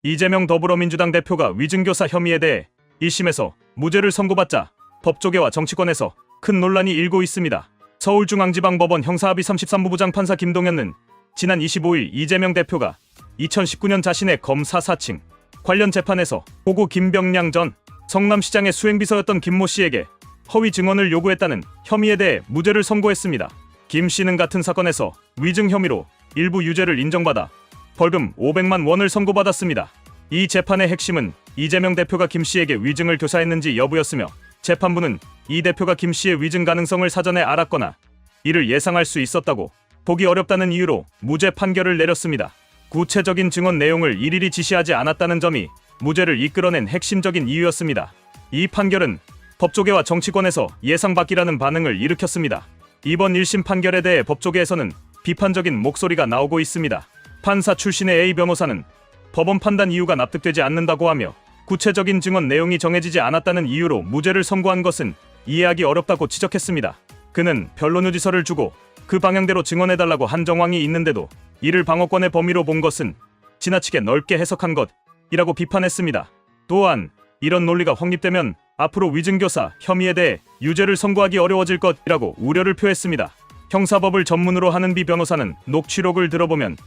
이재명 더불어민주당 대표가 위증교사 혐의에 대해 1심에서 무죄를 선고받자 법조계와 정치권에서 큰 논란이 일고 있습니다. 서울중앙지방법원 형사합의 33부 부장판사 김동현은 지난 25일 이재명 대표가 2019년 자신의 검사 사칭 관련 재판에서 고고 김병량 전 성남시장의 수행비서였던 김모 씨에게 허위 증언을 요구했다는 혐의에 대해 무죄를 선고했습니다. 김 씨는 같은 사건에서 위증 혐의로 일부 유죄를 인정받아 벌금 500만 원을 선고받았습니다. 이 재판의 핵심은 이재명 대표가 김 씨에게 위증을 교사했는지 여부였으며 재판부는 이 대표가 김 씨의 위증 가능성을 사전에 알았거나 이를 예상할 수 있었다고 보기 어렵다는 이유로 무죄 판결을 내렸습니다. 구체적인 증언 내용을 일일이 지시하지 않았다는 점이 무죄를 이끌어낸 핵심적인 이유였습니다. 이 판결은 법조계와 정치권에서 예상 밖이라는 반응을 일으켰습니다. 이번 1심 판결에 대해 법조계에서는 비판적인 목소리가 나오고 있습니다. 판사 출신의 A 변호사는 법원 판단 이유가 납득되지 않는다고 하며 구체적인 증언 내용이 정해지지 않았다는 이유로 무죄를 선고한 것은 이해하기 어렵다고 지적했습니다. 그는 변론유지서를 주고 그 방향대로 증언해달라고 한 정황이 있는데도 이를 방어권의 범위로 본 것은 지나치게 넓게 해석한 것이라고 비판했습니다. 또한 이런 논리가 확립되면 앞으로 위증교사 혐의에 대해 유죄를 선고하기 어려워질 것이라고 우려를 표했습니다. 형사법을 전문으로 하는 비 변호사는 녹취록을 들어보면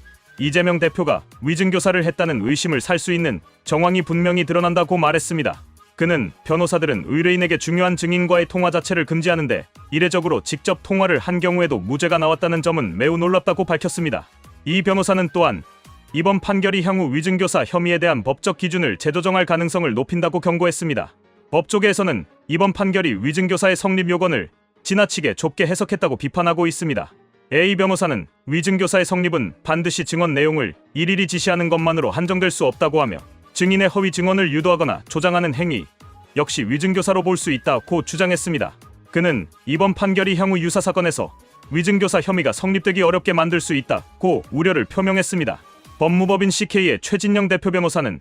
이재명 대표가 위증교사를 했다는 의심을 살 수 있는 정황이 분명히 드러난다고 말했습니다. 그는 변호사들은 의뢰인에게 중요한 증인과의 통화 자체를 금지하는데 이례적으로 직접 통화를 한 경우에도 무죄가 나왔다는 점은 매우 놀랍다고 밝혔습니다. 이 변호사는 또한 이번 판결이 향후 위증교사 혐의에 대한 법적 기준을 재조정할 가능성을 높인다고 경고했습니다. 법조계에서는 이번 판결이 위증교사의 성립 요건을 지나치게 좁게 해석했다고 비판하고 있습니다. A 변호사는 위증교사의 성립은 반드시 증언 내용을 일일이 지시하는 것만으로 한정될 수 없다고 하며 증인의 허위 증언을 유도하거나 조장하는 행위 역시 위증교사로 볼 수 있다고 주장했습니다. 그는 이번 판결이 향후 유사 사건에서 위증교사 혐의가 성립되기 어렵게 만들 수 있다고 우려를 표명했습니다. 법무법인 CK의 최진영 대표 변호사는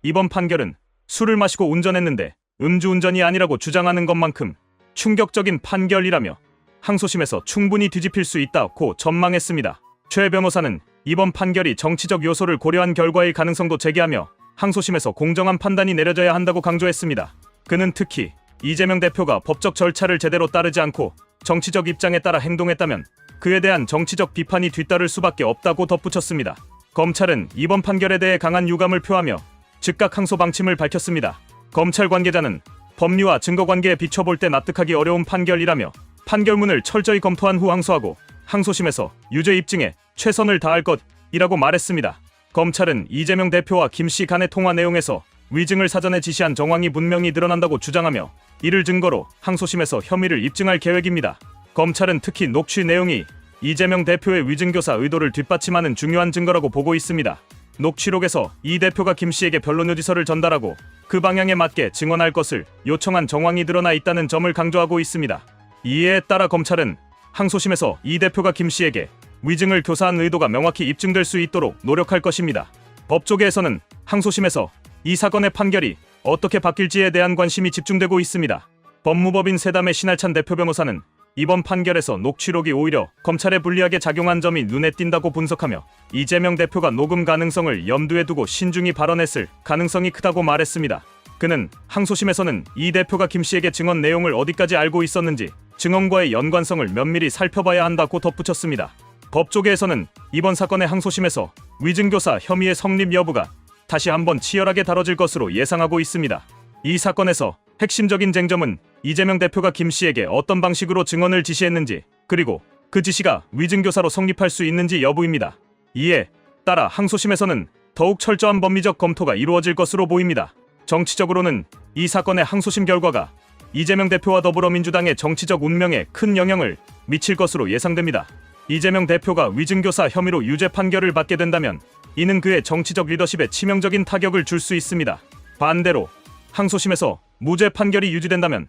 이번 판결은 술을 마시고 운전했는데 음주운전이 아니라고 주장하는 것만큼 충격적인 판결이라며 항소심에서 충분히 뒤집힐 수 있다고 전망했습니다. 최 변호사는 이번 판결이 정치적 요소를 고려한 결과일 가능성도 제기하며 항소심에서 공정한 판단이 내려져야 한다고 강조했습니다. 그는 특히 이재명 대표가 법적 절차를 제대로 따르지 않고 정치적 입장에 따라 행동했다면 그에 대한 정치적 비판이 뒤따를 수밖에 없다고 덧붙였습니다. 검찰은 이번 판결에 대해 강한 유감을 표하며 즉각 항소 방침을 밝혔습니다. 검찰 관계자는 법리와 증거 관계에 비춰볼 때 납득하기 어려운 판결이라며 판결문을 철저히 검토한 후 항소하고 항소심에서 유죄 입증에 최선을 다할 것이라고 말했습니다. 검찰은 이재명 대표와 김 씨 간의 통화 내용에서 위증을 사전에 지시한 정황이 분명히 드러난다고 주장하며 이를 증거로 항소심에서 혐의를 입증할 계획입니다. 검찰은 특히 녹취 내용이 이재명 대표의 위증교사 의도를 뒷받침하는 중요한 증거라고 보고 있습니다. 녹취록에서 이 대표가 김 씨에게 변론유지서를 전달하고 그 방향에 맞게 증언할 것을 요청한 정황이 드러나 있다는 점을 강조하고 있습니다. 이에 따라 검찰은 항소심에서 이 대표가 김 씨에게 위증을 교사한 의도가 명확히 입증될 수 있도록 노력할 것입니다. 법조계에서는 항소심에서 이 사건의 판결이 어떻게 바뀔지에 대한 관심이 집중되고 있습니다. 법무법인 세담의 신할찬 대표 변호사는 이번 판결에서 녹취록이 오히려 검찰에 불리하게 작용한 점이 눈에 띈다고 분석하며 이재명 대표가 녹음 가능성을 염두에 두고 신중히 발언했을 가능성이 크다고 말했습니다. 그는 항소심에서는 이 대표가 김 씨에게 증언 내용을 어디까지 알고 있었는지 증언과의 연관성을 면밀히 살펴봐야 한다고 덧붙였습니다. 법조계에서는 이번 사건의 항소심에서 위증교사 혐의의 성립 여부가 다시 한번 치열하게 다뤄질 것으로 예상하고 있습니다. 이 사건에서 핵심적인 쟁점은 이재명 대표가 김 씨에게 어떤 방식으로 증언을 지시했는지 그리고 그 지시가 위증교사로 성립할 수 있는지 여부입니다. 이에 따라 항소심에서는 더욱 철저한 법리적 검토가 이루어질 것으로 보입니다. 정치적으로는 이 사건의 항소심 결과가 이재명 대표와 더불어민주당의 정치적 운명에 큰 영향을 미칠 것으로 예상됩니다. 이재명 대표가 위증교사 혐의로 유죄 판결을 받게 된다면 이는 그의 정치적 리더십에 치명적인 타격을 줄 수 있습니다. 반대로 항소심에서 무죄 판결이 유지된다면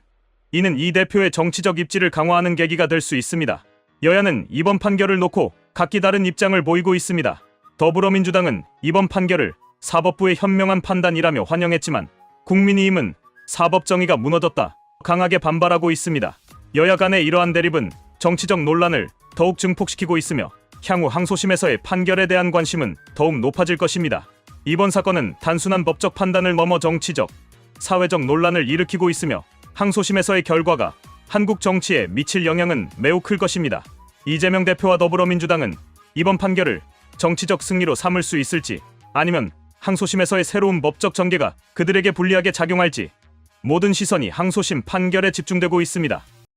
이는 이 대표의 정치적 입지를 강화하는 계기가 될 수 있습니다. 여야는 이번 판결을 놓고 각기 다른 입장을 보이고 있습니다. 더불어민주당은 이번 판결을 사법부의 현명한 판단이라며 환영했지만 국민의힘은 사법 정의가 무너졌다 강하게 반발하고 있습니다. 여야 간의 이러한 대립은 정치적 논란을 더욱 증폭시키고 있으며 향후 항소심에서의 판결에 대한 관심은 더욱 높아질 것입니다. 이번 사건은 단순한 법적 판단을 넘어 정치적, 사회적 논란을 일으키고 있으며 항소심에서의 결과가 한국 정치에 미칠 영향은 매우 클 것입니다. 이재명 대표와 더불어민주당은 이번 판결을 정치적 승리로 삼을 수 있을지, 아니면 항소심에서의 새로운 법적 전개가 그들에게 불리하게 작용할지, 모든 시선이 항소심 판결에 집중되고 있습니다.